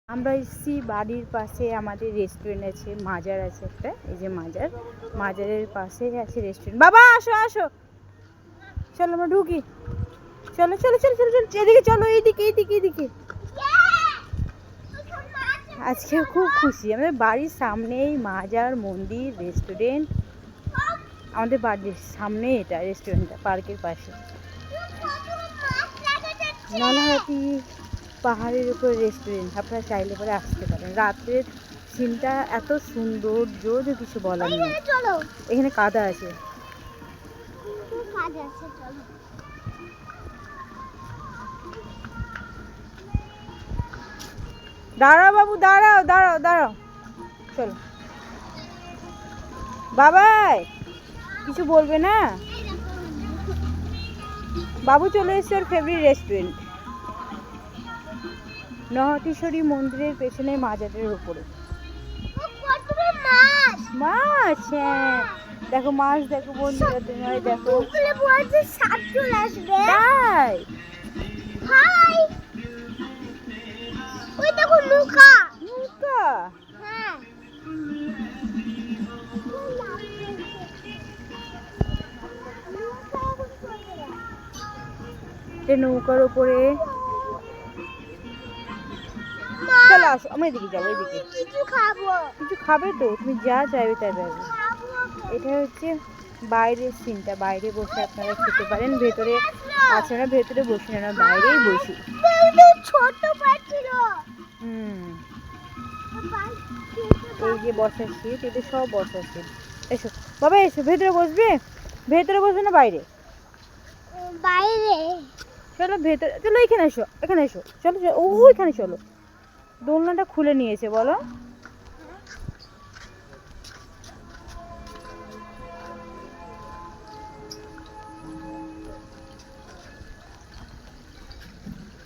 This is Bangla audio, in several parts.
আমরা এসেছি বাড়ির পাশে আমাদের রেস্টুরেন্ট আছে, মাজার আছে একটা, এই যে মাজার, মাজারের পাশে আছে রেস্টুরেন্ট। বাবা আসো আসো, চলো আমরা ঢুকি, চলো চলো চলো চলো চলো, এদিকে চলো, এইদিকে এইদিকে এইদিকে। আজকে খুব খুশি, আমাদের বাড়ির সামনেই মাজার, মন্দির, রেস্টুরেন্ট। আমাদের বাড়ির সামনে এটা রেস্টুরেন্টটা, পার্কের পাশে। নলহাটি পাহাড়ের উপর রেস্টুরেন্ট, আপনারা চাইলে পরে আসতে পারেন। রাতের সিনটা এত সুন্দর, যে কিছু বলার নেই। এখানে কাদা আছে। দাঁড়াও বাবু, দাঁড়াও দাঁড়াও দাঁড়াও, চলো। বাবাই কিছু বলবে না? বাবু চলে এসেছে ওর ফেভারিট রেস্টুরেন্ট, নহাটিশ্বরী মন্দিরের পেছনে মাজারের উপরে। মাছ, হ্যাঁ দেখো মাছ, দেখো বন্ধুরা, তুমি দেখো। তাই ওই দেখো নৌকা। নৌকা, হ্যাঁ নৌকার উপরে। চলো আসো, আমরা এদিকে যাবো, এদিকে। কিছু খাবো। কিছু খাবে তো, তুমি যা চাইবে তাই পাবে। এটা হচ্ছে বাইরের সিনটা, বাইরে বসে আপনারা খেতে পারেন। ভেতরে আছে না, ভেতরে বসি না, বাইরেই বসি। ছোট ছিল। এই যে বসার সিট, এটা সব বসার সিট। এসো বাবা এসো, ভেতরে বসবে? ভেতরে বসবে না বাইরে? বাইরে। চলো ভেতরে, চলো এখানে এসো, এখানে এসো, চলো চলো, ওইখানে চলো। দোলনাটা খুলে নিয়েছে বলো।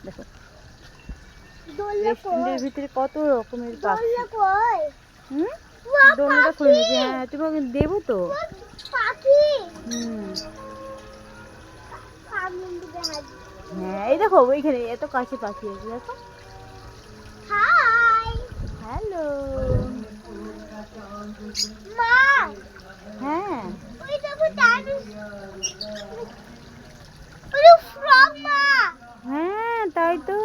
দেখো রেস্টুরেন্টের ভিতরে কত রকমের পাখি। দোলনাটা খুলে নিয়েছে, হ্যাঁ তোমাকে দেবো তো। হ্যাঁ এই দেখো ওইখানে এত কাছে পাখি আছে, দেখো। হ্যালো মা, হ্যাঁ ওই দেখো ফ্রগ মা। হ্যাঁ তাই তো।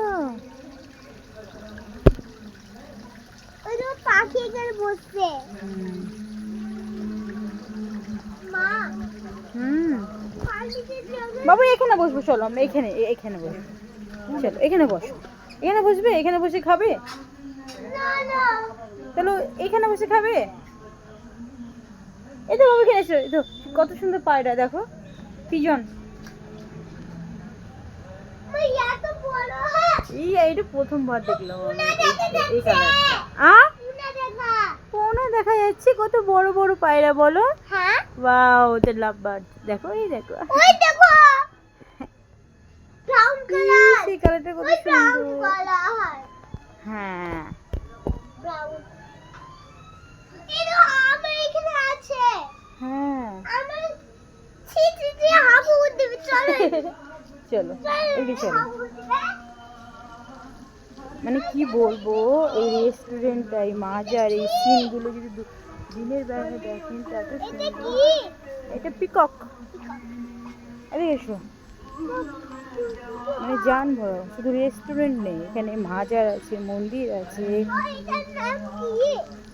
ওই দেখো পাখি এখানে বসছে। মা, বাবু এখানে বসবো, চলো আমরা এখানে এখানে বসবো, চলো এখানে বসো। এখানে বসবে, এখানে বসে খাবে? চলো এখানে বসে খাবে। এই তো বাবু এখানে এসো, এই তো কত সুন্দর পায়রা, দেখো পিজন। এইটা প্রথমবার দেখলাম এই কালারটা। পোনা দেখা যাচ্ছে, কত বড় বড় পায়রা বলো। হ্যাঁ ওয়াও, ওদের লাভ বার্ড দেখো, এই দেখো। ওই দেখো ব্রাউন কালার। সেই কালারটা কত সুন্দর। কালার হ্যাঁ ব্রাউন। এই দেখো আমার এখানে আছে। হ্যাঁ আমার ছি হাবু দেবে। চলো চলো এদিকে চলো। মানে কি বলবো, এই রেস্টুরেন্টটা, এই মাজার, এই সিনগুলো যদি দিনের বেলা দেখেন তা এত সুন্দর। এটা পিকক। আরে এসো, মানে জান ভরো। শুধু রেস্টুরেন্ট নেই, এখানে মাজার আছে, মন্দির আছে,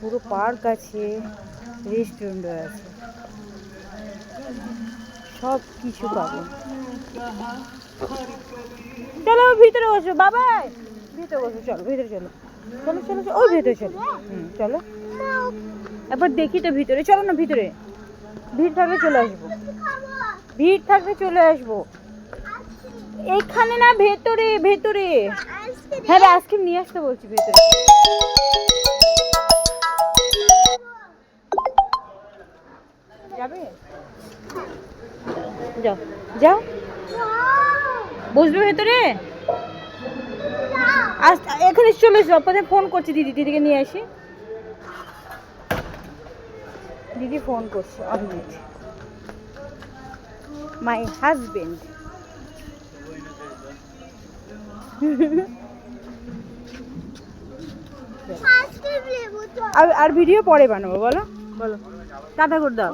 পুরো পার্ক আছে, রেস্টুরেন্টও আছে, সব কিছু পাবেন। চলো ভিতরে বসো বাবাই, ভিতরে বসো, চলো ভিতরে চলো, চলো চলো চলো, ওই ভিতরে চলো। চলো একবার দেখি তো ভিতরে, চলো না ভিতরে। ভিড় থাকলে চলে আসবো, ভিড় থাকলে চলে আসবো। এখানে না, ভেতরে ভেতরে। হ্যাঁ আইসক্রিম নিয়ে আসতে বলছি ভেতরে। যাবে, যাও যাও, বসবে ভেতরে। এখানে চলে এসো, আপনাদের ফোন করছি, দিদিকে নিয়ে আসি। দিদি ফোন করছে, অমিত মাই হাজবেন্ড। আইসক্রিম নেবো তো। আর ভিডিও পরে বানাবো, বলো বলো টাটা করে দাও।